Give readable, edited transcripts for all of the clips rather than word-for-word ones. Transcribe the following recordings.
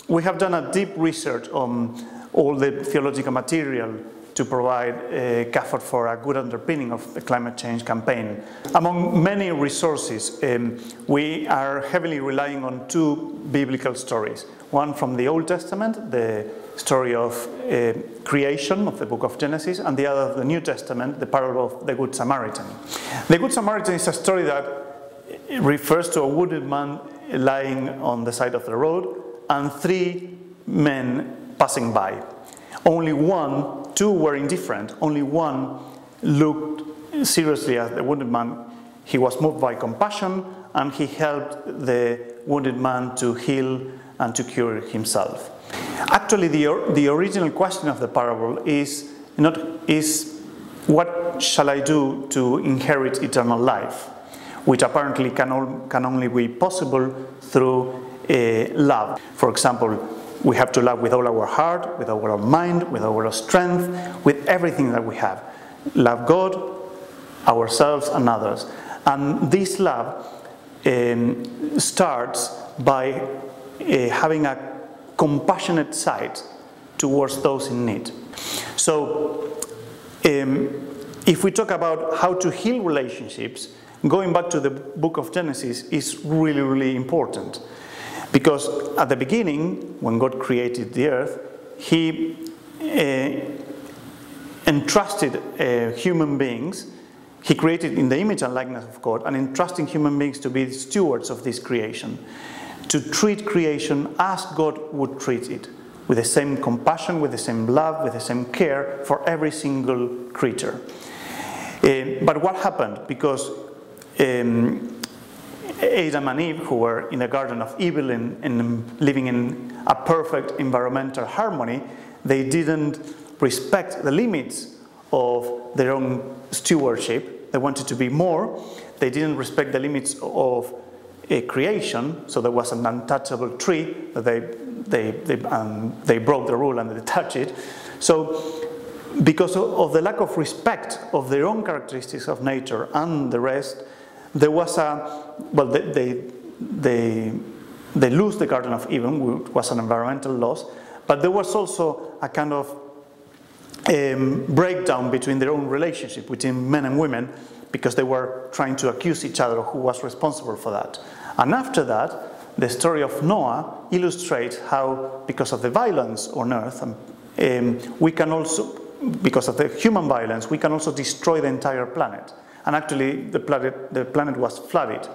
we have done a deep research on all the theological material to provide a CAFOD for a good underpinning of the climate change campaign. Among many resources, we are heavily relying on two biblical stories. One from the Old Testament, the story of creation of the book of Genesis, and the other, the New Testament, the parable of the Good Samaritan. The Good Samaritan is a story that refers to a wounded man lying on the side of the road and three men passing by. Two were indifferent. Only one looked seriously at the wounded man. He was moved by compassion, and he helped the wounded man to heal and to cure himself. Actually, the original question of the parable is what shall I do to inherit eternal life, which apparently can only be possible through love. For example, we have to love with all our heart, with all our mind, with all our strength, with everything that we have. Love God, ourselves, and others. And this love starts by having a compassionate side towards those in need. So, if we talk about how to heal relationships, going back to the book of Genesis is really, really important. Because at the beginning, when God created the earth, He entrusted human beings. He created in the image and likeness of God, and entrusting human beings to be stewards of this creation, to treat creation as God would treat it, with the same compassion, with the same love, with the same care for every single creature. But what happened? Because Adam and Eve, who were in the Garden of Evil and living in a perfect environmental harmony, they didn't respect the limits of their own stewardship. They wanted to be more. They didn't respect the limits of creation, so there was an untouchable tree that they broke the rule and they touched it. So because of the lack of respect of their own characteristics of nature and the rest, there was they lose the Garden of Eden, which was an environmental loss, but there was also a kind of breakdown between their own relationship between men and women, because they were trying to accuse each other of who was responsible for that. And after that, the story of Noah illustrates how, because of the violence on earth, we can also, because of the human violence, we can also destroy the entire planet. And actually, the planet was flooded.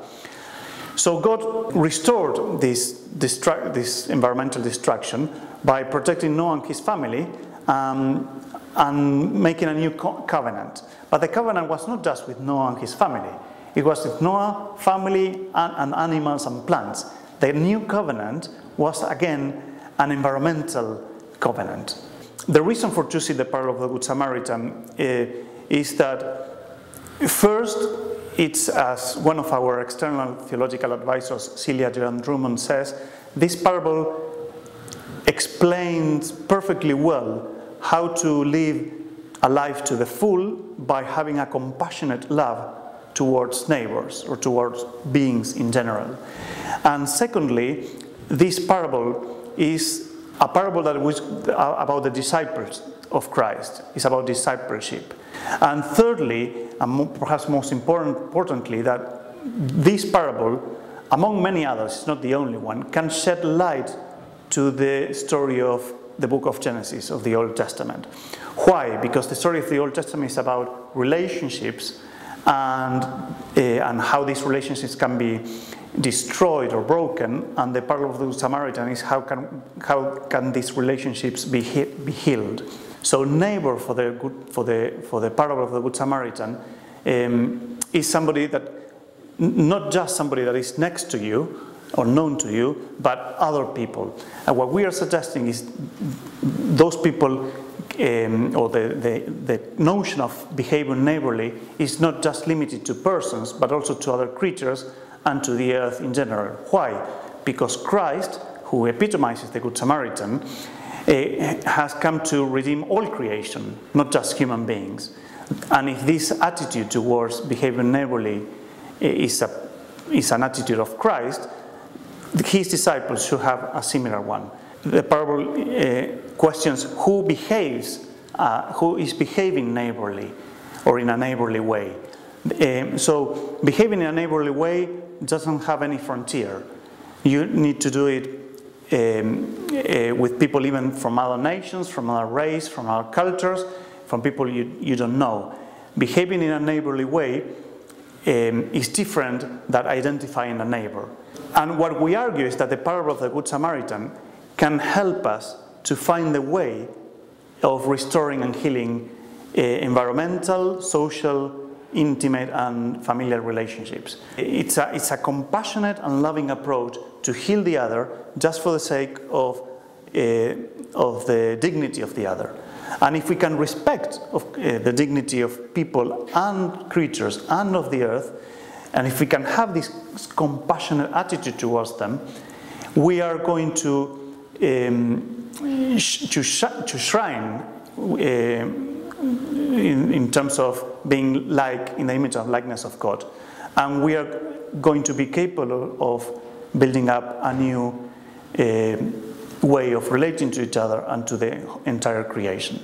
So God restored this environmental destruction by protecting Noah and his family and making a new covenant. But the covenant was not just with Noah and his family. It was with Noah, family, and animals and plants. The new covenant was, again, an environmental covenant. The reason for choosing the parable of the Good Samaritan is that, first, it's, as one of our external theological advisors, Celia Joan Drummond, says, this parable explains perfectly well how to live a life to the full by having a compassionate love towards neighbors or towards beings in general. And secondly, this parable is a parable that was about the disciples of Christ. It's about discipleship. And thirdly, and perhaps most importantly, that this parable, among many others, it's not the only one, can shed light to the story of the book of Genesis, of the Old Testament. Why? Because the story of the Old Testament is about relationships and how these relationships can be destroyed or broken, and the parable of the Good Samaritan is how can these relationships be healed. So neighbor for the parable of the Good Samaritan is somebody that, not just somebody that is next to you or known to you, but other people. And what we are suggesting is those people, or the notion of behaving neighborly is not just limited to persons, but also to other creatures and to the earth in general. Why? Because Christ, who epitomizes the Good Samaritan, has come to redeem all creation, not just human beings. And if this attitude towards behaving neighborly is an attitude of Christ, his disciples should have a similar one. the parable questions who is behaving neighborly or in a neighborly way. So behaving in a neighborly way doesn't have any frontier. You need to do it with people even from other nations, from other race, from other cultures, from people you don't know. Behaving in a neighborly way is different than identifying a neighbor. And what we argue is that the parable of the Good Samaritan can help us to find the way of restoring and healing environmental, social, intimate and familiar relationships. It's a compassionate and loving approach to heal the other just for the sake of the dignity of the other. And if we can respect the dignity of people and creatures and of the earth, and if we can have this compassionate attitude towards them, we are going to shrine in terms of being like in the image and likeness of God. And we are going to be capable of building up a new way of relating to each other and to the entire creation.